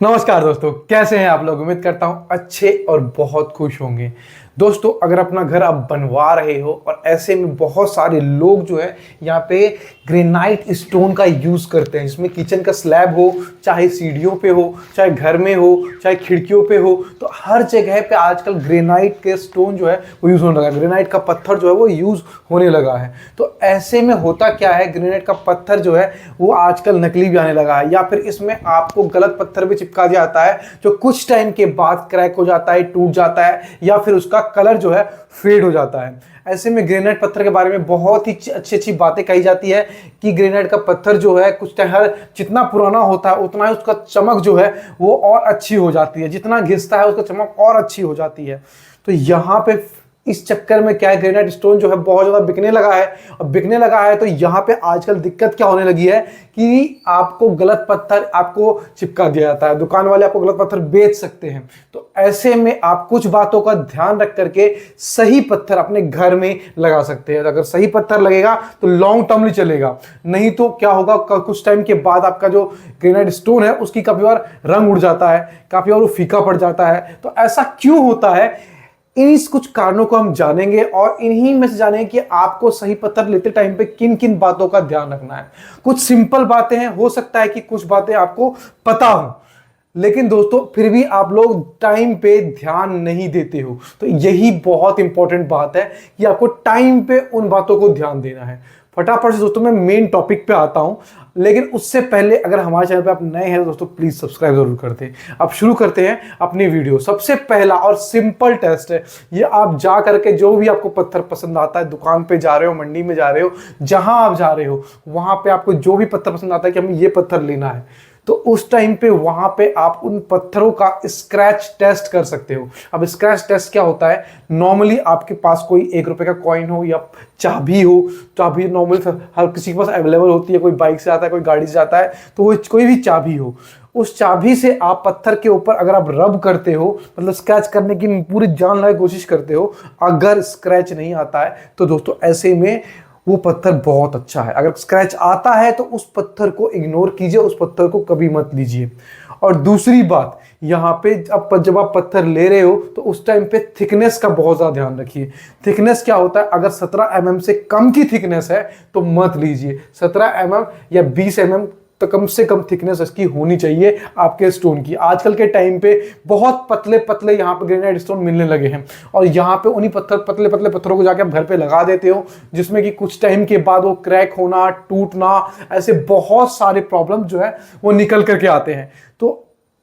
नमस्कार दोस्तों, कैसे हैं आप लोग। उम्मीद करता हूं अच्छे और बहुत खुश होंगे। दोस्तों, अगर अपना घर आप बनवा रहे हो और ऐसे में बहुत सारे लोग जो है यहाँ पे ग्रेनाइट स्टोन का यूज करते हैं, जिसमें किचन का स्लैब हो, चाहे सीढ़ियों पे हो, चाहे घर में हो, चाहे खिड़कियों पे हो, तो हर जगह पे आजकल ग्रेनाइट के स्टोन जो है वो यूज होने लगा है। ग्रेनाइट का पत्थर जो है वो यूज होने लगा है। तो ऐसे में होता क्या है, ग्रेनाइट का पत्थर जो है वो आजकल नकली भी आने लगा है, या फिर इसमें आपको गलत पत्थर भी चिपका दिया जाता है जो कुछ टाइम के बाद क्रैक हो जाता है, टूट जाता है, या फिर उसका कलर जो है फेड हो जाता है। ऐसे में ग्रेनाइट पत्थर के बारे में बहुत ही अच्छी अच्छी बातें कही जाती है कि ग्रेनाइट का पत्थर जो है कुछ टाइम हर जितना पुराना होता है उतना ही उसका चमक जो है वो और अच्छी हो जाती है, जितना घिसता है उसका चमक और अच्छी हो जाती है। तो यहाँ पे इस चक्कर में क्या है, ग्रेनाइट स्टोन जो है बहुत ज्यादा बिकने लगा है। और बिकने लगा है तो यहाँ पे आजकल दिक्कत क्या होने लगी है कि आपको गलत पत्थर आपको चिपका दिया जाता है, दुकान वाले आपको गलत पत्थर बेच सकते हैं। तो ऐसे में आप कुछ बातों का ध्यान रख करके सही पत्थर अपने घर में लगा सकते हैं। अगर सही पत्थर लगेगा तो लॉन्ग टर्मली चलेगा, नहीं तो क्या होगा, कुछ टाइम के बाद आपका जो ग्रेनाइट स्टोन है उसकी काफी बार रंग उड़ जाता है, काफी बार वो फीका पड़ जाता है। तो ऐसा क्यों होता है, इन कुछ कारणों को हम जानेंगे और इन्हीं में से जानेंगे कि आपको सही पत्थर लेते टाइम पे किन किन बातों का ध्यान रखना है। कुछ सिंपल बातें हैं, हो सकता है कि कुछ बातें आपको पता हो, लेकिन दोस्तों फिर भी आप लोग टाइम पे ध्यान नहीं देते हो। तो यही बहुत इंपॉर्टेंट बात है कि आपको टाइम पे उन बातों को ध्यान देना है। फटाफट से दोस्तों मैं मेन टॉपिक पे आता हूं, लेकिन उससे पहले अगर हमारे चैनल पे आप नए हैं तो दोस्तों प्लीज सब्सक्राइब जरूर कर दें। अब शुरू करते हैं अपनी वीडियो। सबसे पहला और सिंपल टेस्ट है ये, आप जा करके जो भी आपको पत्थर पसंद आता है, दुकान पे जा रहे हो, मंडी में जा रहे हो, जहां आप जा रहे हो वहां पे आपको जो भी पत्थर पसंद आता है कि हमें ये पत्थर लेना है, तो उस टाइम पे वहां पे आप उन पत्थरों का स्क्रैच टेस्ट कर सकते हो। अब स्क्रैच टेस्ट क्या होता है, नॉर्मली आपके पास कोई 1 रुपए का कॉइन हो या चाबी हो, चाबी नॉर्मली हर किसी के पास अवेलेबल होती है, कोई बाइक से आता है, कोई गाड़ी से आता है, तो वो कोई भी चाबी हो, उस चाबी से आप पत्थर के ऊपर अगर आप रब करते हो, मतलब स्क्रैच करने की पूरी जान लगा कोशिश करते हो, अगर स्क्रैच नहीं आता है तो दोस्तों ऐसे में वो पत्थर बहुत अच्छा है। अगर स्क्रैच आता है तो उस पत्थर को इग्नोर कीजिए, उस पत्थर को कभी मत लीजिए। और दूसरी बात, यहाँ पे जब आप पत्थर ले रहे हो तो उस टाइम पे थिकनेस का बहुत ज्यादा ध्यान रखिए। थिकनेस क्या होता है, अगर 17 mm से कम की थिकनेस है तो मत लीजिए। 17 mm या 20 mm तो कम से कम थिकनेस इसकी होनी चाहिए आपके स्टोन की। आजकल के टाइम पे बहुत पतले पतले यहाँ पे ग्रेनाइट स्टोन मिलने लगे हैं, और यहाँ पे उन्हीं पतले पतले पत्थरों को जाके आप घर पे लगा देते हो, जिसमें कि कुछ टाइम के बाद वो क्रैक होना, टूटना, ऐसे बहुत सारे प्रॉब्लम जो है वो निकल करके आते हैं। तो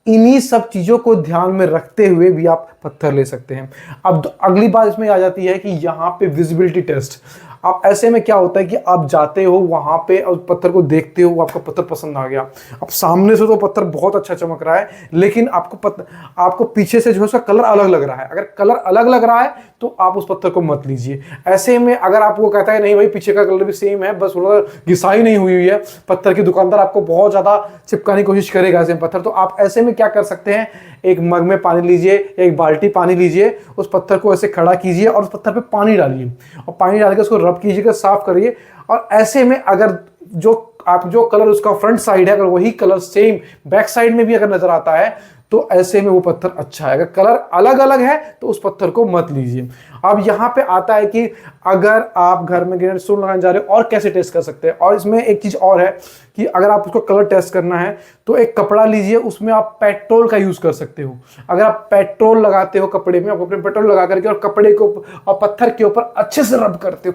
इन्हीं सब चीजों को ध्यान में रखते हुए भी आप पत्थर ले सकते हैं। अब अगली बात इसमें आ जाती है कि यहाँ पे विजिबिलिटी टेस्ट। अब ऐसे में क्या होता है कि आप जाते हो वहां पे और पत्थर को देखते हो, आपका पत्थर पसंद आ गया, अब सामने से तो पत्थर बहुत अच्छा चमक रहा है, लेकिन आपको पीछे से जो है उसका कलर अलग लग रहा है। अगर कलर अलग लग रहा है तो आप उस पत्थर को मत लीजिए। ऐसे में अगर आपको कहता है नहीं भाई पीछे का कलर भी सेम है, बस थोड़ा घिसाई नहीं हुई है पत्थर की, दुकानदार आपको बहुत ज्यादा चिपकाने की कोशिश करेगा ऐसे पत्थर, तो आप ऐसे में क्या कर सकते हैं, एक मग में पानी लीजिए, एक बाल्टी पानी लीजिए, उस पत्थर को ऐसे खड़ा कीजिए और उस पत्थर पे पानी डालिए, और पानी डाल के उसको रब कीजिएगा, साफ करिए। और ऐसे में अगर जो कलर उसका फ्रंट साइड है, अगर वही कलर सेम बैक साइड में भी अगर नजर आता है तो ऐसे में वो पत्थर अच्छा है। अगर कलर अलग अलग है तो उस पत्थर को मत लीजिए। अब यहाँ पे आता है कि अगर आप घर में ग्रेनाइट स्टोन लगाने जा रहे हो और कैसे टेस्ट कर सकते हैं। और इसमें एक चीज और है कि अगर आप उसको कलर टेस्ट करना है तो एक कपड़ा लीजिए, उसमें आप पेट्रोल का यूज कर सकते हो। अगर आप पेट्रोल लगाते हो कपड़े में, आप अपने पेट्रोल लगा करके और कपड़े को और पत्थर के ऊपर अच्छे से रब करते हो,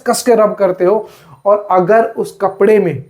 कस के रब करते हो, और अगर उस कपड़े में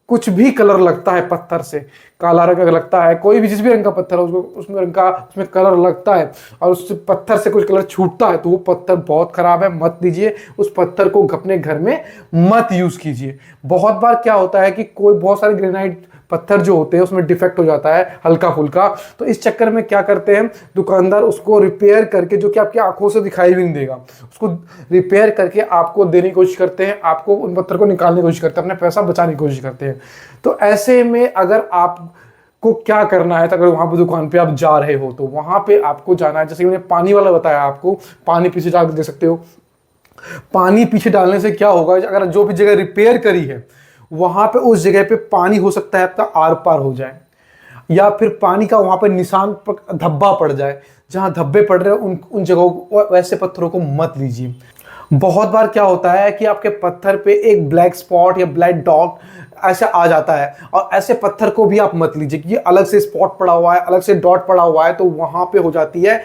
कुछ भी कलर लगता है पत्थर से, काला रंग लगता है, कोई भी जिस भी रंग का पत्थर है उसमें कलर लगता है और उस पत्थर से कुछ कलर छूटता है तो वो पत्थर बहुत खराब है, मत लीजिए। उस पत्थर को अपने घर में मत यूज कीजिए। बहुत बार क्या होता है कि बहुत सारे ग्रेनाइट पत्थर जो होते हैं उसमें डिफेक्ट हो जाता है हल्का फुल्का, तो इस चक्कर में क्या करते हैं दुकानदार, उसको रिपेयर करके, जो कि आपकी आंखों से दिखाई भी नहीं देगा, उसको रिपेयर करके आपको देने की कोशिश करते हैं, आपको उन पत्थर को निकालने की कोशिश करते हैं, अपना पैसा बचाने की कोशिश करते हैं। तो ऐसे में अगर आप को क्या करना है, तो अगर वहां पर दुकान पे आप जा रहे हो तो वहां पे आपको जाना है, जैसे मैंने पानी वाला बताया, आपको पानी पीछे डाल दे सकते हो। पानी पीछे डालने से क्या होगा, अगर जो भी जगह रिपेयर करी है वहां पे उस जगह पे पानी हो सकता है आपका आर पार हो जाए। या फिर पानी का वहां पर निशान पर धब्बा पड़ जाए, जहां धब्बे पड़ रहे हैं उन जगहों को, वैसे पत्थरों को मत लीजिए। बहुत बार क्या होता है कि आपके पत्थर पे एक ब्लैक स्पॉट या ब्लैक डॉट ऐसा आ जाता है, और ऐसे पत्थर को भी आप मत लीजिए कि अलग से स्पॉट पड़ा हुआ है, अलग से डॉट पड़ा हुआ है, तो वहां पे हो जाती है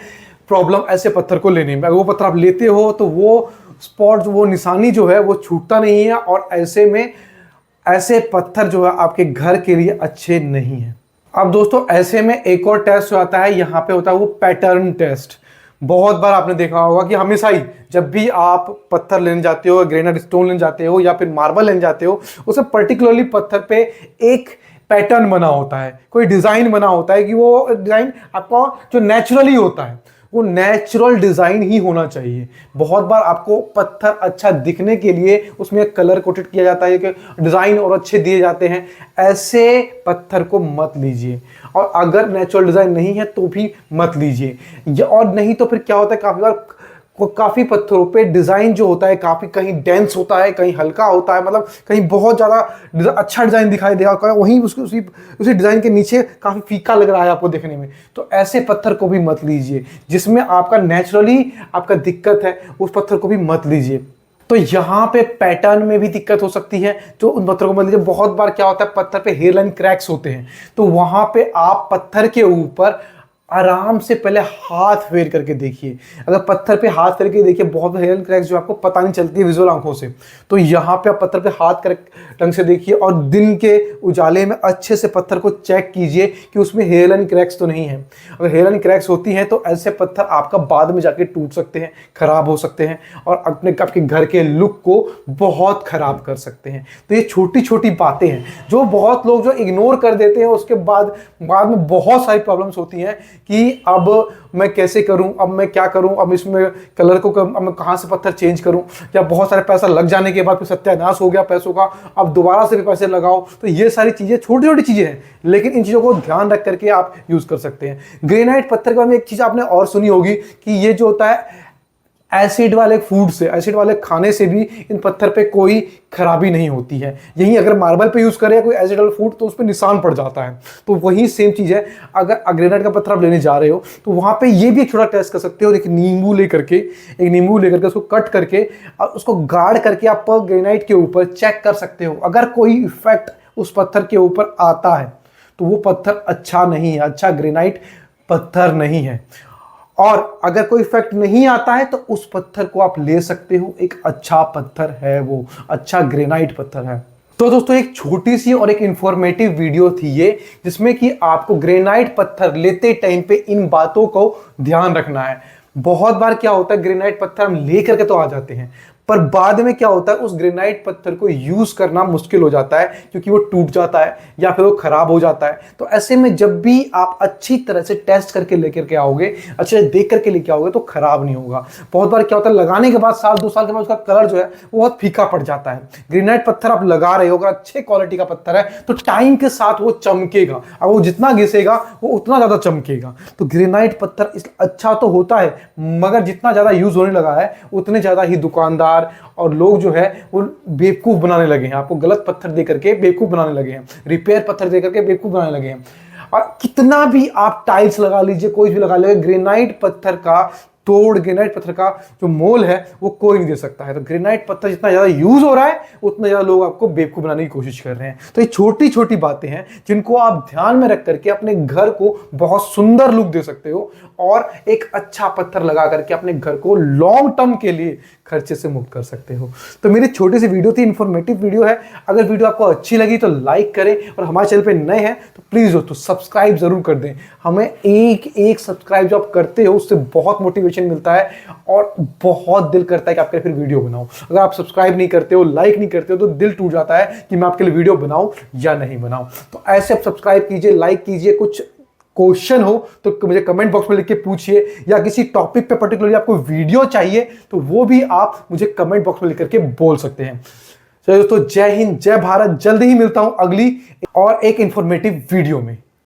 प्रॉब्लम ऐसे पत्थर को लेने में। अगर वो पत्थर आप लेते हो तो वो स्पॉट, वो निशानी जो है वो छूटता नहीं है, और ऐसे में ऐसे पत्थर जो है आपके घर के लिए अच्छे नहीं है। अब दोस्तों ऐसे में एक और टेस्ट आता है, यहाँ पे होता है वो पैटर्न टेस्ट। बहुत बार आपने देखा होगा कि हमेशा ही जब भी आप पत्थर लेने जाते हो, ग्रेनाइट स्टोन लेने जाते हो या फिर मार्बल लेने जाते हो, उसमें पर्टिकुलरली पत्थर पे एक पैटर्न बना होता है, कोई डिजाइन बना होता है कि वो डिजाइन आपको जो नेचुरली होता है वो नेचुरल डिजाइन ही होना चाहिए। बहुत बार आपको पत्थर अच्छा दिखने के लिए उसमें कलर कोटेड किया जाता है कि डिजाइन और अच्छे दिए जाते हैं, ऐसे पत्थर को मत लीजिए। और अगर नेचुरल डिजाइन नहीं है तो भी मत लीजिए। और नहीं तो फिर क्या होता है, काफी बार काफी पत्थरों पे डिजाइन जो होता है काफी कहीं डेंस होता है, कहीं हल्का होता है, मतलब कहीं बहुत ज्यादा अच्छा डिजाइन दिखाई देगा, वहीं उसी डिजाइन के नीचे काफी फीका लग रहा है आपको देखने में। तो ऐसे पत्थर को भी मत लीजिए, जिसमें आपका नेचुरली आपका दिक्कत है उस पत्थर को भी मत लीजिए। तो यहाँ पे पैटर्न में भी दिक्कत हो सकती है, तो उन पत्थरों को मत लीजिए। बहुत बार क्या होता है, पत्थर पे हेयरलाइन क्रैक्स होते हैं, तो वहां पे आप पत्थर के ऊपर आराम से पहले हाथ फेर करके देखिए। अगर पत्थर पे हाथ करके देखिए, बहुत हेयरलाइन क्रैक्स जो आपको पता नहीं चलती है विजुअल आंखों से, तो यहाँ पे आप पत्थर पे हाथ कर ढंग से देखिए, और दिन के उजाले में अच्छे से पत्थर को चेक कीजिए कि उसमें हेयरलाइन क्रैक्स तो नहीं है। अगर हेयरलाइन क्रैक्स होती हैं तो ऐसे पत्थर आपका बाद में जाके टूट सकते हैं, खराब हो सकते हैं, और आपके घर के लुक को बहुत खराब कर सकते हैं। तो ये छोटी छोटी बातें हैं जो बहुत लोग जो इग्नोर कर देते हैं, उसके बाद में बहुत सारी प्रॉब्लम्स होती हैं कि अब मैं कैसे करूं, अब मैं क्या करूं, अब इसमें कलर को अब मैं कहां से पत्थर चेंज करूं, या बहुत सारे पैसा लग जाने के बाद फिर सत्यानाश हो गया पैसों का, अब दोबारा से भी पैसे लगाओ। तो ये सारी चीजें छोटी छोटी चीजें हैं, लेकिन इन चीजों को ध्यान रख करके आप यूज कर सकते हैं। ग्रेनाइट पत्थर के बारे में एक चीज आपने और सुनी होगी कि ये जो होता है एसिड वाले फूड से, एसिड वाले खाने से भी इन पत्थर पे कोई खराबी नहीं होती है। यही अगर मार्बल पे यूज करें कोई एसिड वाला फूड तो उस पर निशान पड़ जाता है। तो वही सेम चीज है, अगर ग्रेनाइट का पत्थर आप लेने जा रहे हो तो वहां पे ये भी एक छोटा टेस्ट कर सकते हो। एक नींबू लेकर के उसको कट करके और उसको गाड़ करके आप ग्रेनाइट के ऊपर चेक कर सकते हो। अगर कोई इफेक्ट उस पत्थर के ऊपर आता है तो वो पत्थर अच्छा नहीं है, अच्छा ग्रेनाइट पत्थर नहीं है। और अगर कोई इफेक्ट नहीं आता है तो उस पत्थर को आप ले सकते हो, एक अच्छा पत्थर है, वो अच्छा ग्रेनाइट पत्थर है। तो दोस्तों एक छोटी सी और एक इंफॉर्मेटिव वीडियो थी ये, जिसमें कि आपको ग्रेनाइट पत्थर लेते टाइम पे इन बातों को ध्यान रखना है। बहुत बार क्या होता है, ग्रेनाइट पत्थर हम ले करके तो आ जाते हैं, पर बाद में क्या होता है, उस ग्रेनाइट पत्थर को यूज करना मुश्किल हो जाता है, क्योंकि वो टूट जाता है या फिर वो खराब हो जाता है। तो ऐसे में जब भी आप अच्छी तरह से टेस्ट करके लेकर के आओगे, अच्छे से देख करके लेके आओगे, तो खराब नहीं होगा। बहुत बार क्या होता है, लगाने के बाद साल 2 साल के बाद उसका कलर जो है वो बहुत फीका पड़ जाता है। ग्रेनाइट पत्थर आप लगा रहे हो, अगर अच्छे क्वालिटी का पत्थर है तो टाइम के साथ वो चमकेगा, और वो जितना घिसेगा वो उतना ज्यादा चमकेगा। तो ग्रेनाइट पत्थर अच्छा तो होता है, मगर जितना ज्यादा यूज होने लगा है उतने ज्यादा ही दुकानदार और लोग जो है वो बेवकूफ बनाने लगे हैं, आपको गलत पत्थर दे करके बेवकूफ बनाने लगे हैं, रिपेयर पत्थर दे करके बेवकूफ बनाने लगे हैं। और कितना भी आप टाइल्स लगा लीजिए, कोई भी लगा लीजिए, ग्रेनाइट पत्थर का तोड़, ग्रेनाइट पत्थर का जो मोल है वो कोई नहीं दे सकता है। तो ग्रेनाइट पत्थर जितना ज्यादा यूज हो रहा है उतना ज्यादा लोग आपको बेवकूफ बनाने की कोशिश कर रहे हैं। तो ये छोटी छोटी बातें हैं जिनको आप ध्यान में रख करके अपने घर को बहुत सुंदर लुक दे सकते हो, और एक अच्छा पत्थर लगा करके अपने घर को लॉन्ग टर्म के लिए खर्चे से मुक्त कर सकते हो। तो मेरी छोटी सी वीडियो थी, इंफॉर्मेटिव वीडियो है। अगर वीडियो आपको अच्छी लगी तो लाइक करें, और हमारे चैनल पे नए हैं तो प्लीज दोस्तों सब्सक्राइब जरूर कर दें। हमें एक सब्सक्राइब जो आप करते हो उससे बहुत मोटिवेशन मिलता है, और बहुत दिल करता है कि आपके लिए फिर वीडियो बनाऊं। अगर आप सब्सक्राइब नहीं करते हो, लाइक नहीं करते हो, तो दिल टूट जाता है कि मैं आपके लिए वीडियो बनाऊं या नहीं बनाऊं। तो ऐसे आप सब्सक्राइब कीजिए, लाइक कीजिए। कुछ क्वेश्चन हो तो मुझे कमेंट बॉक्स में लिख के पूछिए, या किसी टॉपिक पे पर्टिकुलरली आपको वीडियो चाहिए तो वो भी आप मुझे कमेंट बॉक्स में लिख करके बोल सकते हैं। चलिए दोस्तों, जय हिंद, जय भारत। जल्दी ही मिलता हूं अगली और एक इंफॉर्मेटिव वीडियो में।